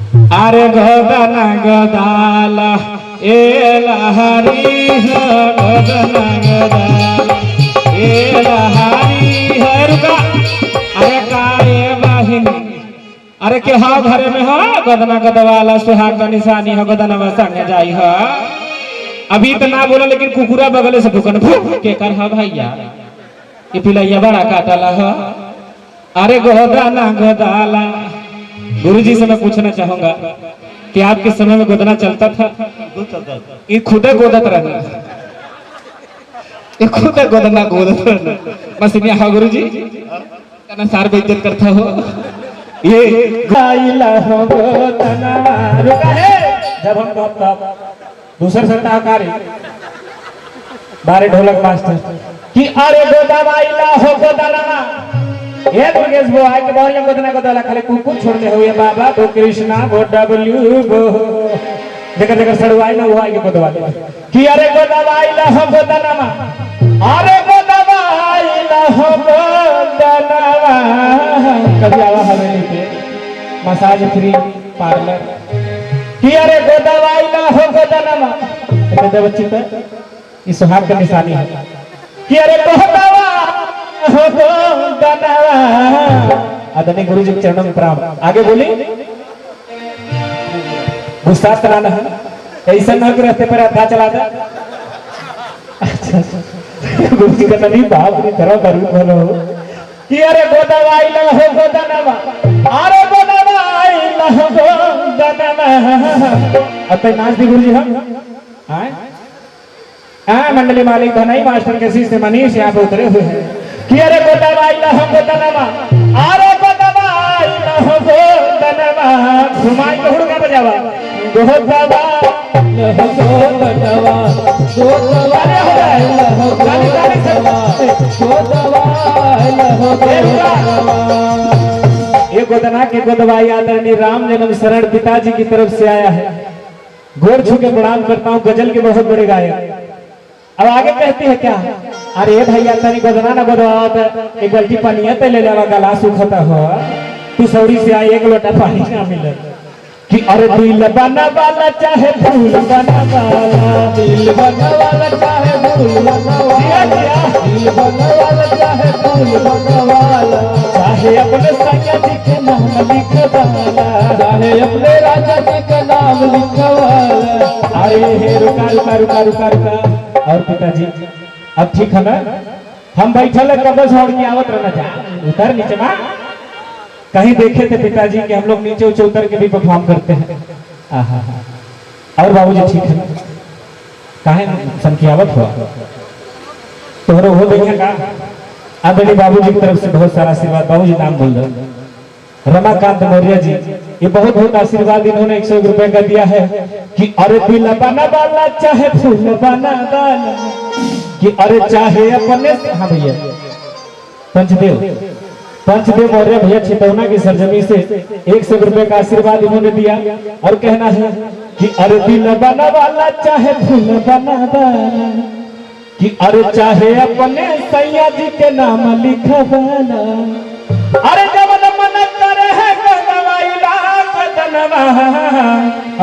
अरे गोदन गोदाल ए लहरी हो गोदन गोदाल ए लहरी हो रुका। अरे काए बहिनी अरे के हाँ घरे में हो गोदना गोदवाला सुहाग का निशानी हो गोदनवा संग जाई हो। अभी तो ना बोला लेकिन कुकुरा बगले से भूकन के कर हा भैया ये पिलैया बड़ा काटला हो। अरे गोदना गोदाला गुरुजी से मैं पूछना चाहूंगा कि आपके समय में गोदना चलता था? ये खुदे गोदत रहना, ये खुदे गोदना गोदत रहना बस यहाँ हाँ गुरुजी ना सार पे इज्जत करता हो। ये गाइला हो गोदना रुका है जब हम तब दूसरे सरताकारी बारे ढोलक मास्टर कि अरे गोदवाइला हो गोदना ये दुर्गेश वो आके बढ़िया गोदना गोदला खाली कुकुर छोड़ने हुए बाबा तो कृष्णा वो डब्ल्यू वो जगह जगह सड़वाई ना वो आके गोदवा दे कि अरे गोदवाइला हो गोदना अरे गोदवाइला हो गोदना कभी आवा हवेली पे मसाज फ्री पार्लर कि अरे गोदवाइला हो गोदना ऐसे बच्ची पे इस सुहाग का निशानी है कि अरे गोदवा आदरणीय गुरु जी के चरणों में प्रणाम। आगे बोली गुस्सा चलाना है ऐसा न कि रास्ते पर आधा चला था। अच्छा गुरु जी का नहीं बाप रे करो करू बोलो कि अरे गोदवाइला हो गोदनवा अरे गोदवाइला हो गोदनवा। अब तक नाच दी गुरु जी हम मंडली मालिक धनाई मास्टर के शिष्य मनीष यहाँ पे उतरे हुए हैं कि अरे गोदवाइला हो गोदनवा अरे गोदवाइला हो गोदनवा घुमाई के हुड़का बजावा गोदवा हो गोदनवा गोदवाइला हो गोदनवा। ये गोदना के गोदवाई आदरणीय राम जन्म शरण पिताजी की तरफ से आया है। गोर छू के प्रणाम करता हूँ। गजल के बहुत बड़े गायक। अब आगे कहती है क्या? अरे भैया तनी गोदना ना गोदवा एक बाल्टी पानी ते ले लेवा गला सुखता हो तू सौरी से आई एक लोटा पानी ना मिले कि अरे दिल बना वाला चाहे फूल बना वाला दिल बना वाला चाहे फूल बना वाला दिल बना वाला चाहे फूल बना वाला चाहे अपने सैया जी के नाम लिखवाला चाहे अपने राजा जी का नाम लिखवाला। अरे हे रुका रुका रुका रुका रुका। और पिताजी अब ठीक है ना हम बैठल कब छोड़ के आवत रहना चाह उतर नीचे मां कहीं देखे थे पिताजी कि हम लोग नीचे ऊंचे उतर के भी परफॉर्म करते हैं। और बाबूजी ठीक है काहे संख्यावत हुआ तोहरा हो देखा का आदरणीय बाबूजी की तरफ से बहुत सारा आशीर्वाद। बाबूजी नाम बोल रहे रमाकांत मौर्य जी ये बहुत बहुत आशीर्वाद इन्होंने 101 रुपए का दिया है कि अरे दिल बना वाला चाहे फूल बना वाला कि अरे चाहे अपने हाँ भैया पंचदेव मौर्य भैया छितौना की सरजमी से 101 रुपए का आशीर्वाद इन्होंने दिया और कहना है कि अरे दिल बना वाला चाहे फूल बना वाला कि अरे चाहे अपने सैया जी के नाम लिखवाला। अरे जब मन करे है गोदवाइला गोदनवा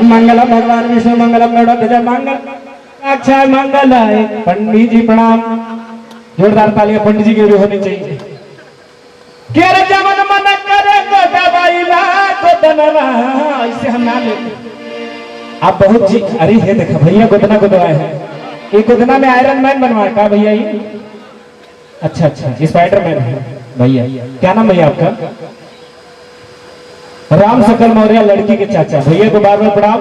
मंगलम भगवान विष्णु मंगलम गरुड़ जय मंगल अक्षय मंगलाय। पंडित जी प्रणाम जोरदार तालियां पंडित जी की भी होनी चाहिए कि अरे जब मन करे गोदवाइला गोदनवा ऐसे हम ना ले आप बहुत जी। अरे हे देखा भैया गोदना गोदवाए हैं ये गोदना में आयरन मैन बनवाया का भैया ये अच्छा अच्छा स्पाइडरमैन है भैया। क्या नाम भैया आपका? राम सकल मौर्य लड़की के चाचा भैया को बार बार प्रणाम।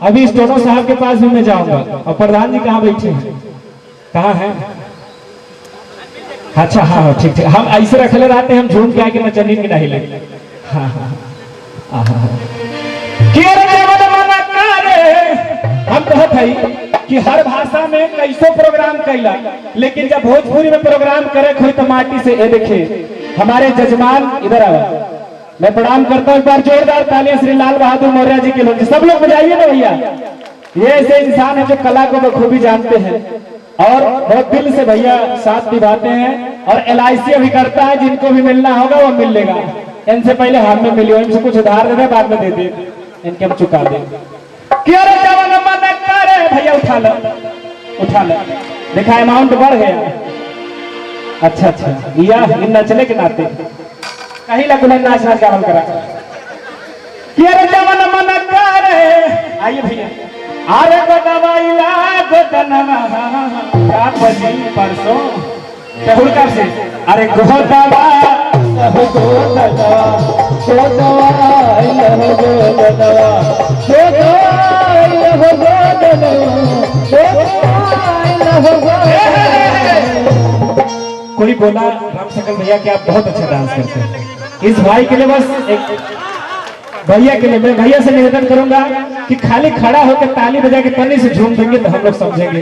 अभी स्टोनो साहब के पास भी मैं जाऊंगा और प्रधान जी कहाँ बैठे हैं कहाँ हैं? अच्छा हाँ ठीक ठीक हम ऐसे रखले रहते हैं हम झूम के आके मैं जमीन में नहीं ले हाँ हम कहत है कि हर भाषा में कैसो प्रोग्राम कैला लेकिन जब भोजपुरी में प्रोग्राम करे कोई तो माटी से ये देखिए हमारे जजमान इधर आवा मैं प्रणाम करता हूँ। एक बार जोरदार तालियां श्री लाल बहादुर मौर्य जी के लोग सब लोग बजाइए ना भैया। ये ऐसे इंसान है जो कला को बखूबी जानते हैं और बहुत दिल से भैया साथ निभाते हैं और LIC अभी करता है जिनको भी मिलना होगा वो मिल लेगा। इनसे पहले हाथ में मिली इनसे कुछ उधार दे दे बाद में दे दे इनके हम चुका दे। क्या रे जवान मन करे भैया उठा लो देखा अमाउंट बढ़ गया। अच्छा या इन नचले के नाते कहीं ला कुछ नाच गावल करा। क्या रे जवान मन करे आइए भैया अरे गोदवाइला गोदनवा का पजी परसों हुड़का से अरे गोदवा कोई बोला राम सकल भैया कि आप बहुत अच्छा डांस करते हैं। इस भाई के लिए बस एक भैया के लिए मैं भैया से निवेदन करूंगा कि खाली खड़ा होकर ताली बजा के तनी से झूम देंगे तो हम लोग समझेंगे।